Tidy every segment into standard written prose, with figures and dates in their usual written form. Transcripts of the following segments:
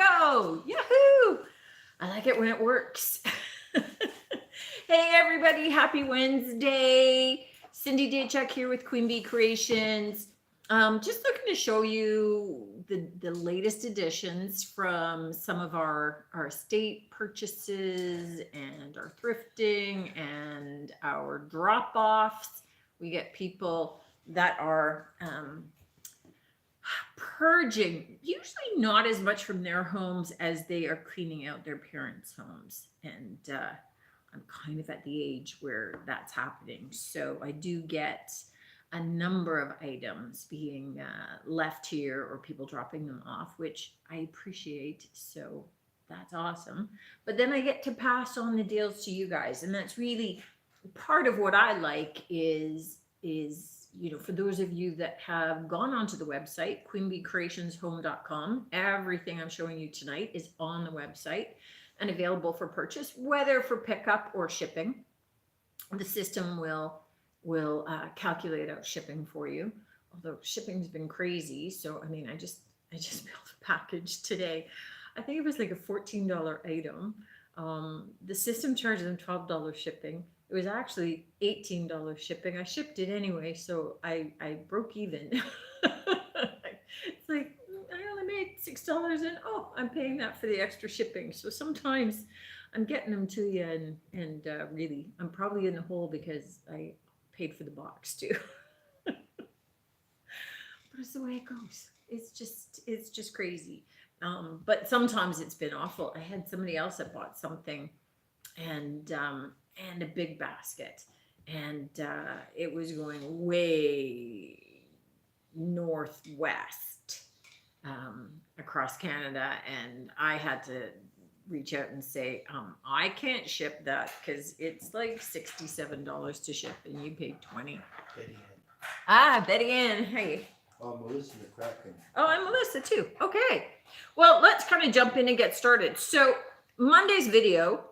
go. Yahoo! I like it when it works. Hey, everybody. Happy Wednesday. Cindy Daychuk here with Queen Bee Creations. Just looking to show you the latest additions from some of our estate purchases and our thrifting and our drop-offs. We get people that are purging, usually not as much from their homes as they are cleaning out their parents' homes. And I'm kind of at the age where that's happening. So I do get a number of items being left here or people dropping them off, which I appreciate. So that's awesome. But then I get to pass on the deals to you guys. And that's really part of what I like is for those of you that have gone onto the website, queenbeecreationshome.com, everything I'm showing you tonight is on the website and available for purchase, whether for pickup or shipping. The system will calculate out shipping for you, although shipping's been crazy. So, I mean, I just built a package today. I think it was like a $14 item. The system charges them $12 shipping. It was actually $18 shipping. I shipped it anyway, so I broke even. It's like I only made $6, and I'm paying that for the extra shipping. So sometimes I'm getting them to you, and really, I'm probably in the hole because I paid for the box too. But it's the way it goes. It's just crazy. But sometimes it's been awful. I had somebody else that bought something, and a big basket, and it was going way northwest across Canada, and I had to reach out and say, I can't ship that because it's like $67 to ship, and you paid $20. Betty Betty Ann, hey. Oh, Melissa McCracken. Oh, I'm Melissa too. Okay. Well, let's kind of jump in and get started. So Monday's video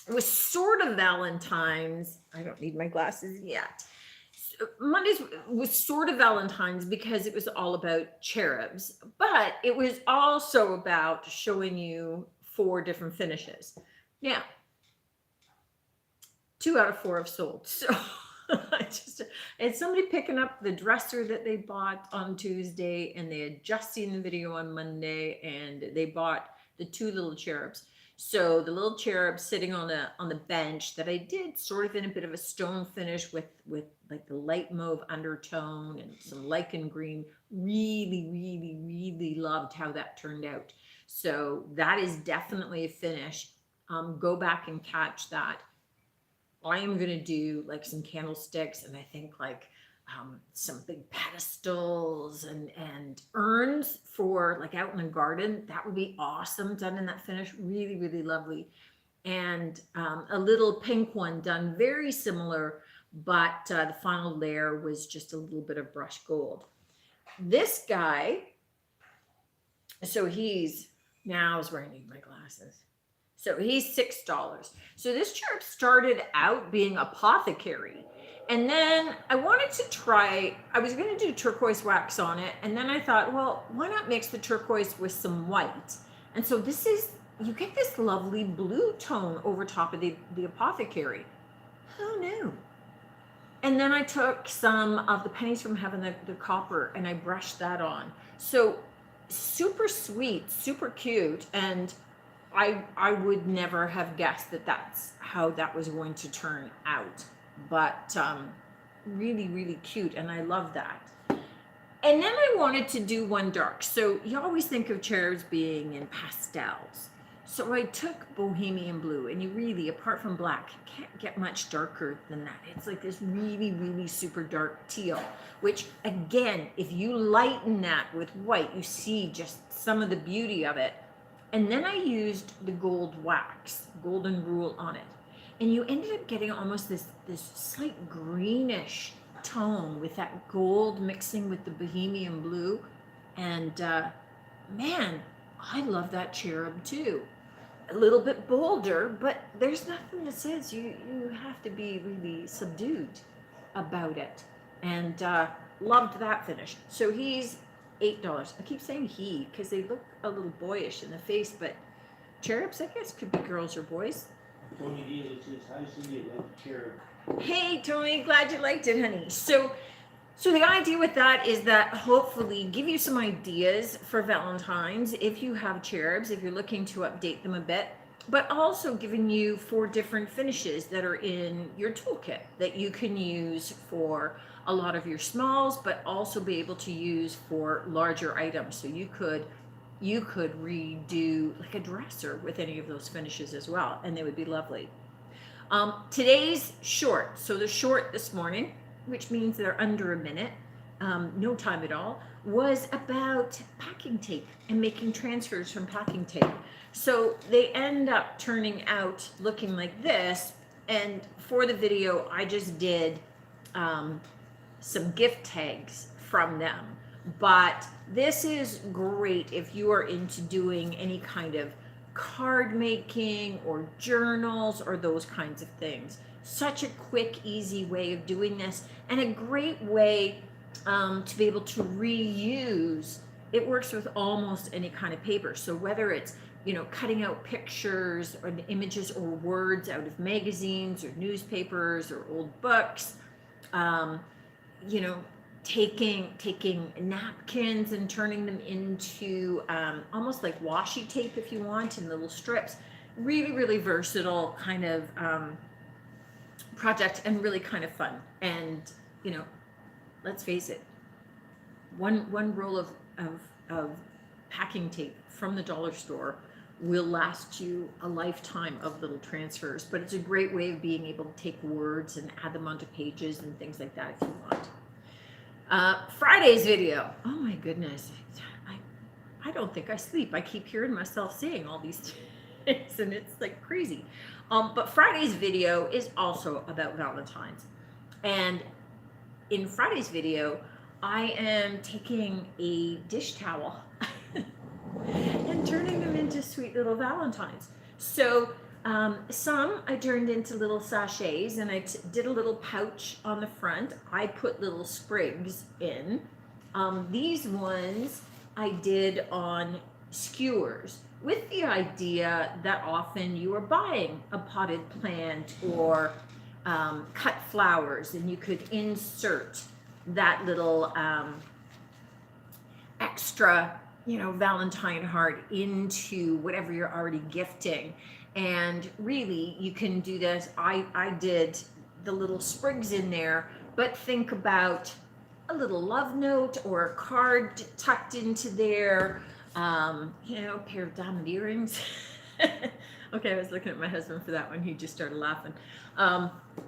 was sort of Valentine's. I don't need my glasses yet. Monday's was sort of Valentine's because it was all about cherubs, but it was also about showing you 4 different finishes. Now, 2 out of 4 have sold. So it's somebody picking up the dresser that they bought on Tuesday, and they had just seen the video on Monday, and they bought the 2 little cherubs. So the little cherub sitting on the bench that I did sort of in a bit of a stone finish with like the light mauve undertone and some lichen green. Really, really, really loved how that turned out. So that is definitely a finish. Go back and catch that. I am going to do like some candlesticks, and I think like some big pedestals and urns for like out in the garden. That would be awesome, done in that finish. Really, really lovely. And a little pink one done very similar, but the final layer was just a little bit of brushed gold. This guy, so now I was wearing my glasses. So he's $6. So this cherub started out being apothecary. And then I wanted to try, I was going to do turquoise wax on it. And then I thought, well, why not mix the turquoise with some white? And so you get this lovely blue tone over top of the apothecary. Who knew? And then I took some of the pennies from heaven, the copper, and I brushed that on. So super sweet, super cute. And I would never have guessed that that's how that was going to turn out. But really, really cute, and I love that. And then I wanted to do one dark. So you always think of cherubs being in pastels. So I took bohemian blue, and you really, apart from black, can't get much darker than that. It's like this really, really super dark teal, which again, if you lighten that with white, you see just some of the beauty of it. And then I used the gold wax, golden rule on it. And you ended up getting almost this slight greenish tone with that gold mixing with the bohemian blue. And man, I love that cherub too. A little bit bolder, but there's nothing that says you have to be really subdued about it. And loved that finish. So he's $8. I keep saying he because they look a little boyish in the face, but cherubs, I guess, could be girls or boys. Tony D says, I see it like a cherub. Hey, Tony, glad you liked it, honey. So the idea with that is that hopefully give you some ideas for Valentine's if you have cherubs, if you're looking to update them a bit, but also giving you 4 different finishes that are in your toolkit that you can use for a lot of your smalls, but also be able to use for larger items. So you could redo like a dresser with any of those finishes as well, and they would be lovely. Today's short, so the short this morning, which means they're under a minute, no time at all, was about packing tape and making transfers from packing tape. So they end up turning out looking like this. And for the video, I just did some gift tags from them. But this is great if you are into doing any kind of card making or journals or those kinds of things. Such a quick, easy way of doing this, and a great way to be able to reuse. It works with almost any kind of paper. So whether it's, cutting out pictures or images or words out of magazines or newspapers or old books, taking napkins and turning them into almost like washi tape if you want, in little strips. Really, really versatile kind of project, and really kind of fun. And let's face it, one roll of packing tape from the dollar store will last you a lifetime of little transfers. But it's a great way of being able to take words and add them onto pages and things like that if you want. Friday's video, oh my goodness, I don't think I sleep. I keep hearing myself saying all these things, and it's like crazy. But Friday's video is also about Valentine's. And in Friday's video, I am taking a dish towel and turning them into sweet little Valentines. So some I turned into little sachets, and I did a little pouch on the front. I put little sprigs in. These ones I did on skewers, with the idea that often you are buying a potted plant or cut flowers, and you could insert that little extra, Valentine heart into whatever you're already gifting. And really, you can do this. I did the little sprigs in there, but think about a little love note or a card tucked into there. A pair of diamond earrings. Okay, I was looking at my husband for that one. He just started laughing.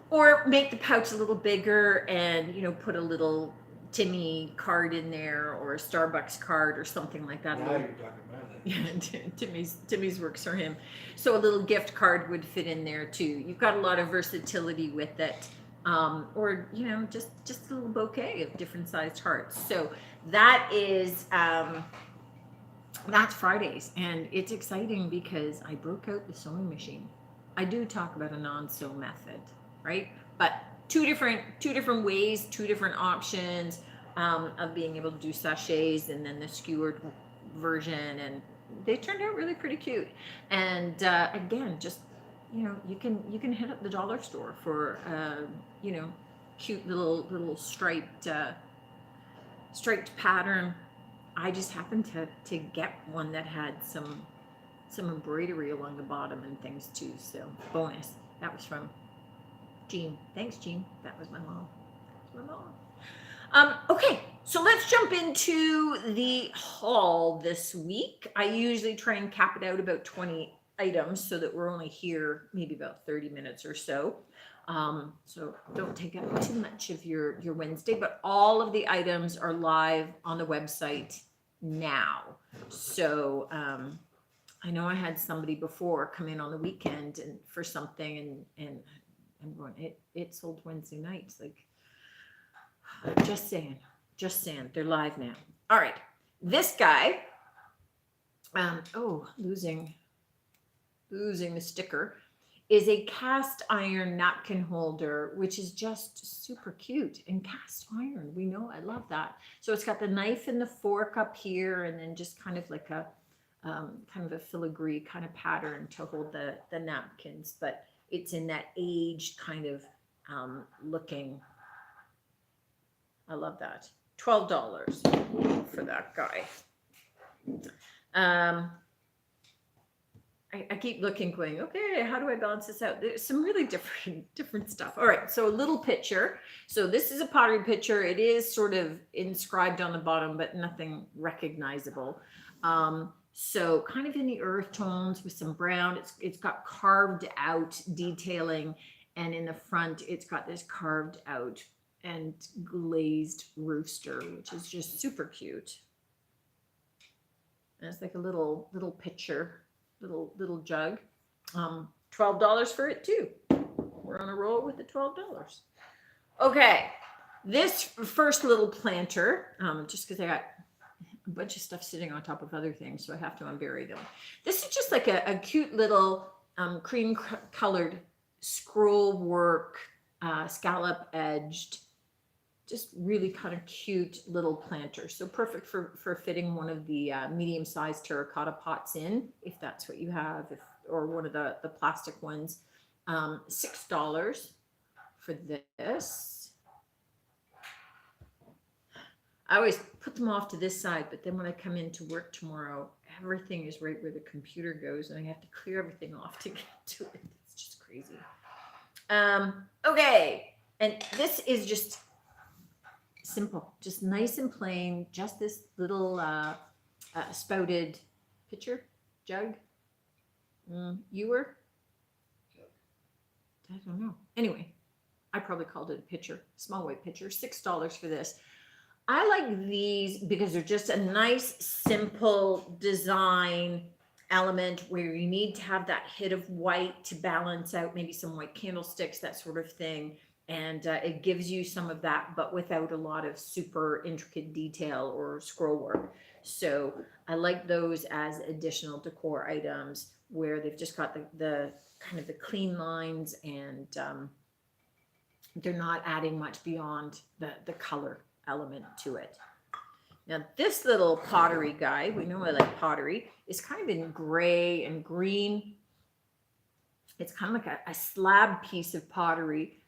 Or make the pouch a little bigger and, put a little Timmy card in there, or a Starbucks card or something like that. Now you're talking about it. Yeah, Timmy's works for him. So a little gift card would fit in there too. You've got a lot of versatility with it. Or, just a little bouquet of different sized hearts. So that is, that's Fridays, and it's exciting because I broke out the sewing machine. I do talk about a non-sew method, right? But two different ways, 2 different options of being able to do sachets, and then the skewered version, and they turned out really pretty cute. And again, just you can hit up the dollar store for cute little striped pattern. I just happened to get one that had some embroidery along the bottom and things too. So bonus. That was from Jean. Thanks, Jean. That was my mom. Okay, so let's jump into the haul this week. I usually try and cap it out about 20 items so that we're only here maybe about 30 minutes or so. So don't take up too much of your Wednesday, but all of the items are live on the website now. So I know I had somebody before come in on the weekend and for something, and I'm going, it sold Wednesday nights. Like, just saying, they're live now. All right, this guy, losing the sticker, is a cast iron napkin holder, which is just super cute. And cast iron, we know, I love that. So it's got the knife and the fork up here, and then just kind of like a kind of a filigree kind of pattern to hold the napkins, but it's in that aged kind of looking. I love that. $12 for that guy. I keep looking, going, okay, how do I balance this out? There's some really different stuff. All right, so a little pitcher. So this is a pottery pitcher. It is sort of inscribed on the bottom, but nothing recognizable. So kind of in the earth tones with some brown. It's got carved out detailing, and in the front, it's got this carved out and glazed rooster, which is just super cute. And it's like a little pitcher. Little jug. $12 for it too. We're on a roll with the $12. Okay, this first little planter, just because I got a bunch of stuff sitting on top of other things, so I have to unbury them. This is just like a cute little cream colored scroll work, scallop edged, just really kind of cute little planters. So perfect for fitting one of the medium-sized terracotta pots in, if that's what you have, or one of the plastic ones. $6 for this. I always put them off to this side, but then when I come into work tomorrow, everything is right where the computer goes, and I have to clear everything off to get to it. It's just crazy. Okay, and this is just simple, just nice and plain, just this little spouted pitcher, jug, ewer. I don't know. Anyway, I probably called it a pitcher, small white pitcher, $6 for this. I like these because they're just a nice, simple design element where you need to have that hit of white to balance out maybe some white candlesticks, that sort of thing. And it gives you some of that, but without a lot of super intricate detail or scroll work. So I like those as additional decor items where they've just got the kind of the clean lines, and they're not adding much beyond the color element to it. Now this little pottery guy, we know I like pottery, is kind of in gray and green. It's kind of like a slab piece of pottery,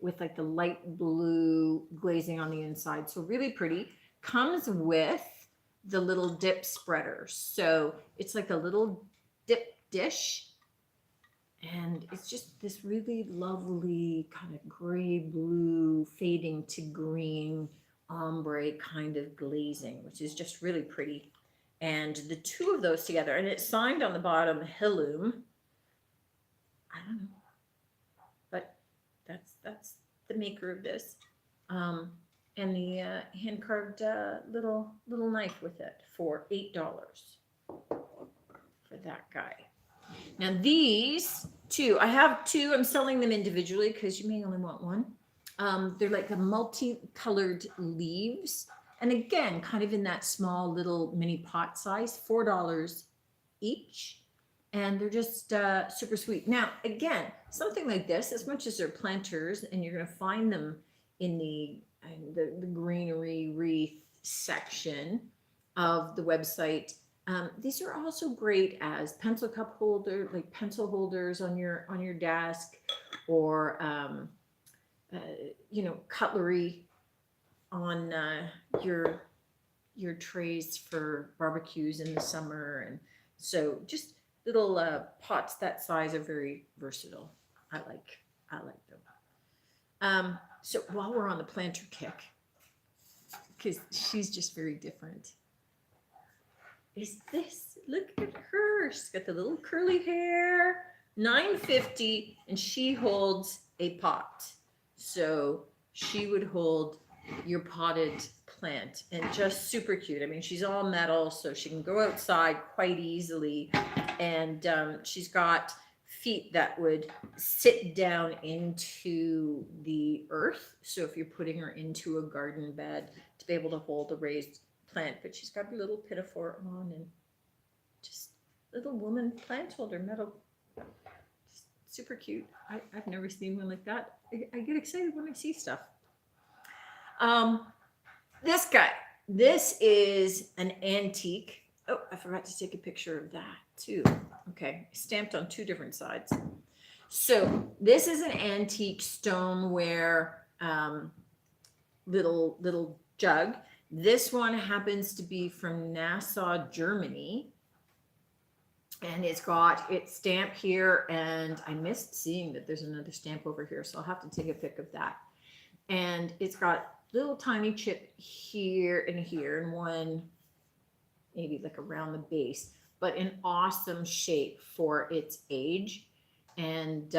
with like the light blue glazing on the inside. So really pretty. Comes with the little dip spreader. So it's like a little dip dish. And it's just this really lovely kind of gray blue fading to green ombre kind of glazing, which is just really pretty. And the two of those together, and it's signed on the bottom, Hilloom. I don't know, but that's the maker of this, and the hand carved little knife with it for $8 for that guy. Now these two, I have two. I'm selling them individually because you may only want one. They're like a multicolored leaves, and again, kind of in that small little mini pot size, $4 each. And they're just super sweet. Now, again, something like this, as much as they're planters, and you're going to find them in the greenery wreath section of the website, these are also great as pencil cup holder, like pencil holders on your desk, or cutlery on your trays for barbecues in the summer. And so just little pots that size are very versatile. I like them. So while we're on the planter kick, because she's just very different, is this, look at her. She's got the little curly hair, $9.50, and she holds a pot. So she would hold your potted plant, and just super cute. I mean, she's all metal, so she can go outside quite easily. And she's got feet that would sit down into the earth. So if you're putting her into a garden bed, to be able to hold a raised plant. But she's got her little pinafore on, and just little woman plant holder, metal. Just super cute. I've never seen one like that. I get excited when I see stuff. This guy, this is an antique. Oh, I forgot to take a picture of that too. Okay, stamped on two different sides. So this is an antique stoneware little jug. This one happens to be from Nassau, Germany. And it's got its stamp here, and I missed seeing that there's another stamp over here, so I'll have to take a pic of that. And it's got little tiny chip here, and one maybe like around the base, but in awesome shape for its age. And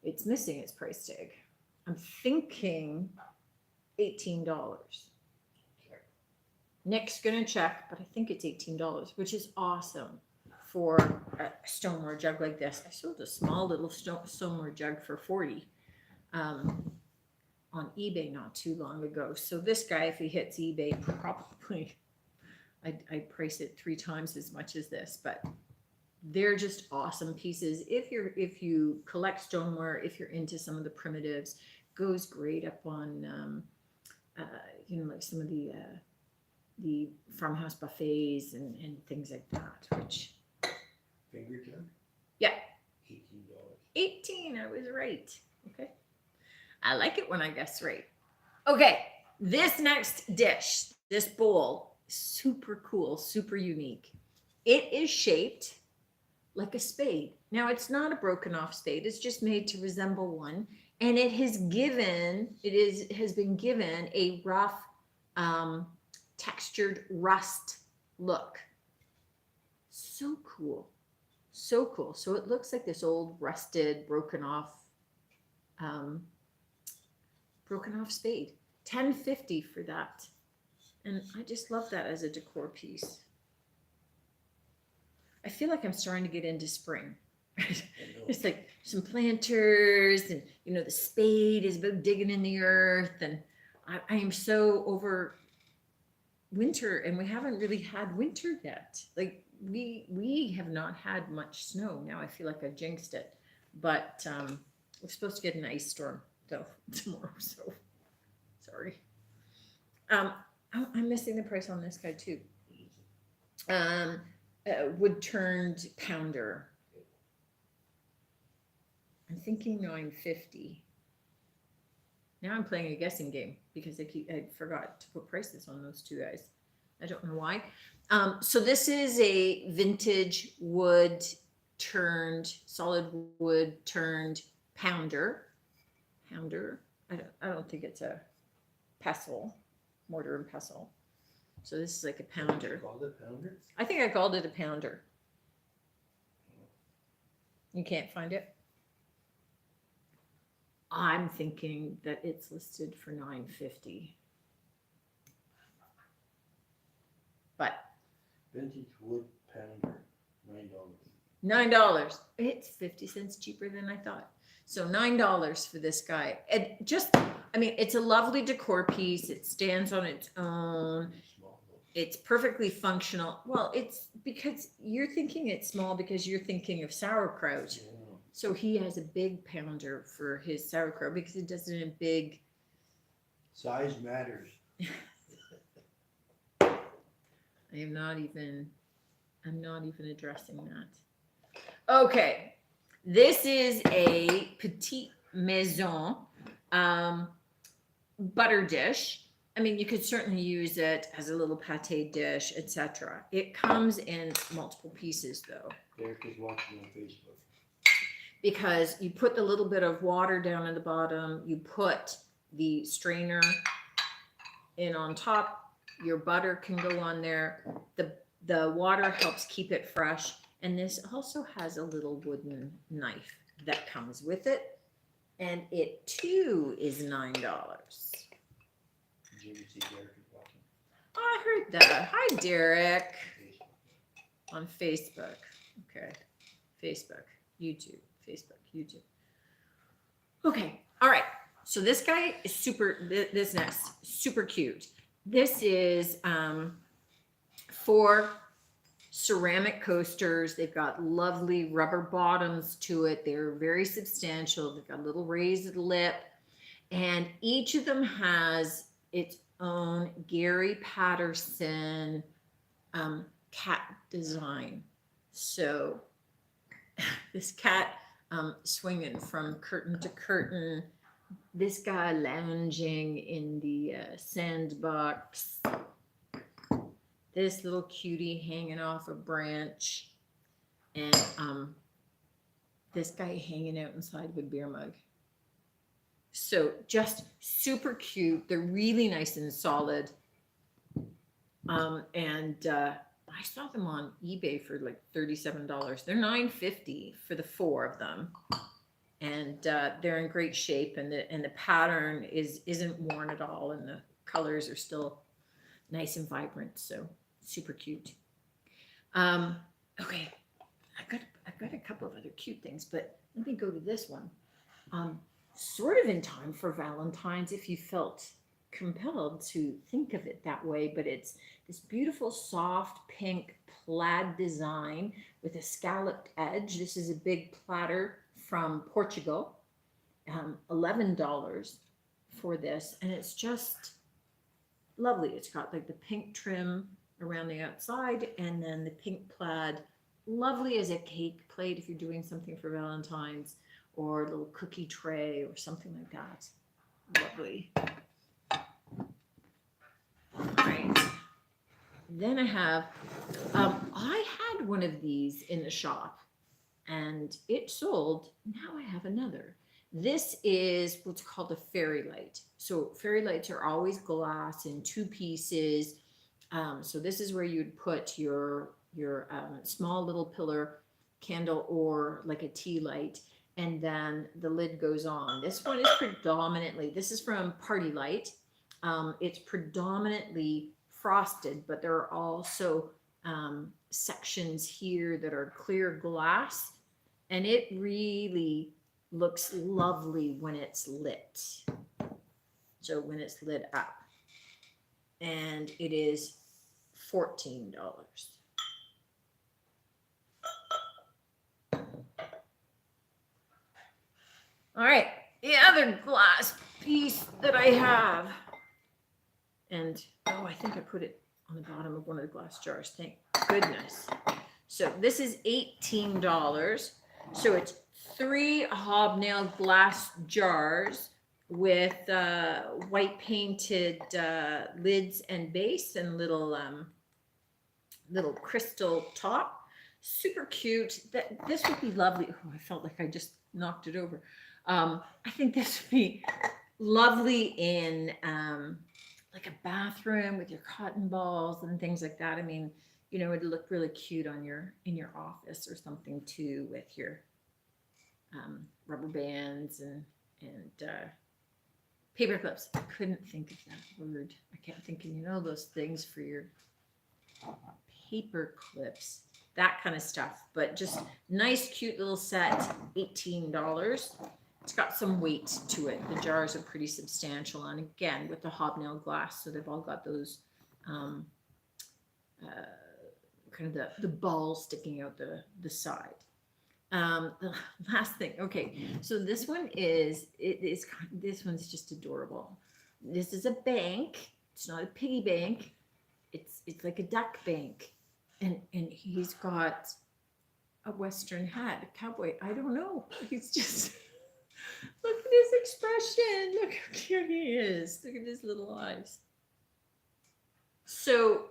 it's missing its price tag. I'm thinking $18. Nick's gonna check, but I think it's $18, which is awesome for a stoneware jug like this. I sold a small little stoneware jug for $40 on eBay not too long ago. So this guy, if he hits eBay, probably I'd price it 3 times as much as this. But they're just awesome pieces. If you collect stoneware, if you're into some of the primitives, goes great up on like some of the farmhouse buffets and things like that, which Finger jug? Yeah. $18. 18, I was right. Okay. I like it when I guess right. Okay, this next dish, this bowl, super cool, super unique. It is shaped like a spade. Now it's not a broken off spade, it's just made to resemble one. And it has been given a rough, textured rust look. So cool. So cool. So it looks like this old rusted, broken off spade. $10.50 for that. And I just love that as a decor piece. I feel like I'm starting to get into spring. It's like some planters and, the spade is about digging in the earth. And I am so over winter, and we haven't really had winter yet. Like we have not had much snow. Now I feel like I've jinxed it. But we're supposed to get an ice storm though tomorrow. So sorry. I'm missing the price on this guy too. Wood turned pounder. I'm thinking $9.50. Now I'm playing a guessing game because I forgot to put prices on those two guys. I don't know why. So this is a vintage solid wood turned pounder. I don't think it's a pestle, mortar and pestle. So this is like a pounder. You called it pounder? I think I called it a pounder. You can't find it? I'm thinking that it's listed for $9.50. But Vintage wood pounder, $9. $9. It's 50 cents cheaper than I thought. So $9 for this guy. And it's a lovely decor piece. It stands on its own. Small though. It's perfectly functional. Well, it's because you're thinking it's small because you're thinking of sauerkraut. Yeah. So he has a big pounder for his sauerkraut because it does it in big. Size matters. I'm not even addressing that. Okay. This is a Petite Maison butter dish. I mean, you could certainly use it as a little pate dish, etc. It comes in multiple pieces though. Derek is watching on Facebook. Because you put the little bit of water down at the bottom, you put the strainer in on top, your butter can go on there. The water helps keep it fresh. And this also has a little wooden knife that comes with it. And it too is $9. Did you ever see Derek is watching I heard that. Hi, Derek. Facebook? On Facebook. Okay. Facebook, YouTube. Okay. All right. So this guy is this next, super cute. This is for ceramic coasters. They've got lovely rubber bottoms to it. They're very substantial. They've got a little raised lip, and each of them has its own Gary Patterson cat design. So this cat swinging from curtain to curtain, this guy lounging in the sandbox, this little cutie hanging off a branch, and this guy hanging out inside of a beer mug. So just super cute. They're really nice and solid. I saw them on eBay for like $37. They're $9.50 for the 4 of them, and they're in great shape. And the pattern isn't worn at all, and the colors are still nice and vibrant. So super cute. Okay, I've got a couple of other cute things, but let me go to this one. Sort of in time for Valentine's, if you felt compelled to think of it that way, but it's this beautiful soft pink plaid design with a scalloped edge. This is a big platter from Portugal. $11 for this, and it's just lovely. It's got like the pink trim around the outside, and then the pink plaid, lovely as a cake plate if you're doing something for Valentine's, or a little cookie tray or something like that. Lovely. All right. Then I have, I had one of these in the shop and it sold. Now I have another. This is what's called a fairy light. So fairy lights are always glass in 2 pieces. So this is where you'd put your small little pillar candle or like a tea light, and then the lid goes on. This one is predominantly, this is from Party Light. It's predominantly frosted, but there are also sections here that are clear glass, and it really looks lovely when it's lit. So when it's lit up, and it is $14. All right, the other glass piece that I have, and oh, I think I put it on the bottom of one of the glass jars. Thank goodness. So this is $18. So it's 3 hobnail glass jars with white painted lids and base and little crystal top. Super cute. This would be lovely. Oh, I felt like I just knocked it over. I think this would be lovely in like a bathroom with your cotton balls and things like that. I mean, you know, it'd look really cute on in your office or something too, with your rubber bands and paper clips. I couldn't think of that word. I kept thinking, you know, those things for your paper clips, that kind of stuff. But just nice, cute little set, $18. It's got some weight to it. The jars are pretty substantial, and again with the hobnail glass, so they've all got those kind of the balls sticking out the side. The last thing, okay, so this one this one's just adorable. This is a bank. It's not a piggy bank. It's like a duck bank, and he's got a Western hat, a cowboy. I don't know. He's just. Look at his expression. Look how cute he is. Look at his little eyes. So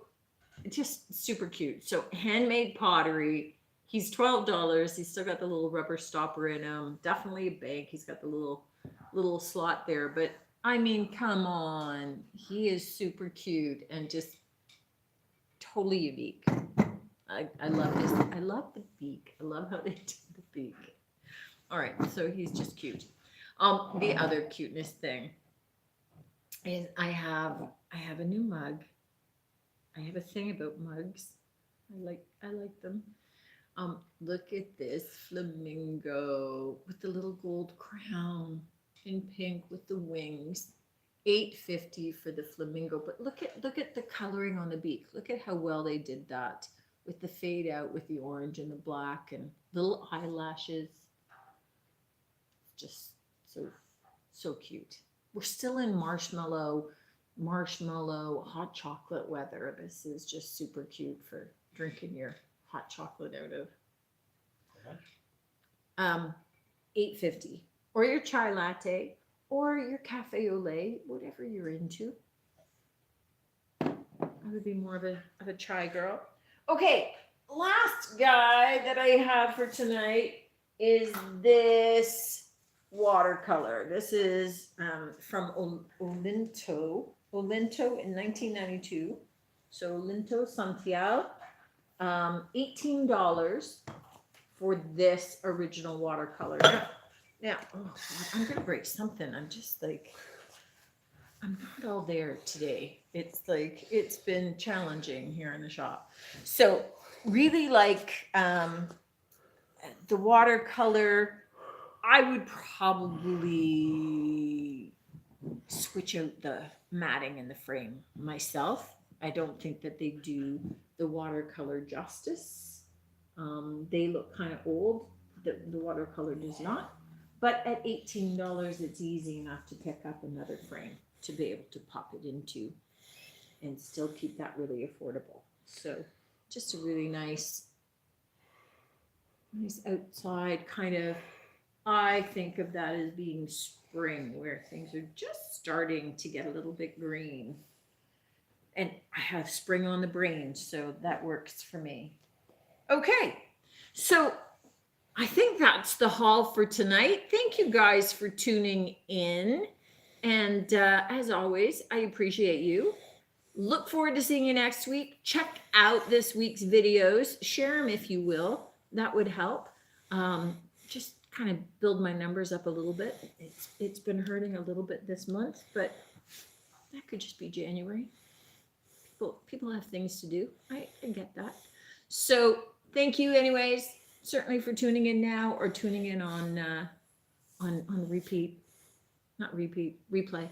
just super cute. So handmade pottery. He's $12. He's still got the little rubber stopper in him. Definitely a bank. He's got the little slot there. But I mean, come on. He is super cute and just totally unique. I love this. I love the beak. I love how they did the beak. All right, so he's just cute. The other cuteness thing is I have a new mug. I have a thing about mugs. I like them. Look at this flamingo with the little gold crown in pink with the wings. $8.50 for the flamingo. But look at the coloring on the beak. Look at how well they did that. with the fade out with the orange and the black and little eyelashes. Just so cute. We're still in marshmallow hot chocolate weather. This is just super cute for drinking your hot chocolate out of. How much? $8.50, or your chai latte, or your cafe au lait, whatever you're into. I would be more of a chai girl. Okay, last guy that I have for tonight is this watercolor. This is from Olinto in 1992. So Olinto Santiago, $18 for this original watercolor. Now, oh God, I'm gonna break something. I'm just like, I'm not all there today. It's like, it's been challenging here in the shop. So really like the watercolor, I would probably switch out the matting in the frame myself. I don't think that they do the watercolor justice. They look kind of old. The watercolor does not. But at $18, it's easy enough to pick up another frame to be able to pop it into and still keep that really affordable. So just a really nice outside kind of, I think of that as being spring, where things are just starting to get a little bit green. And I have spring on the brain, so that works for me. Okay, so I think that's the haul for tonight. Thank you guys for tuning in. And as always, I appreciate you. Look forward to seeing you next week. Check out this week's videos. Share them if you will. That would help. Just kind of build my numbers up a little bit. It's been hurting a little bit this month, but that could just be January. People have things to do. I get that. So thank you anyways, certainly for tuning in now or tuning in on repeat. Not repeat, replay.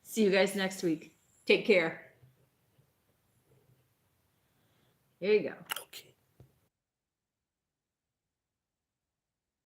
See you guys next week. Take care. Here you go.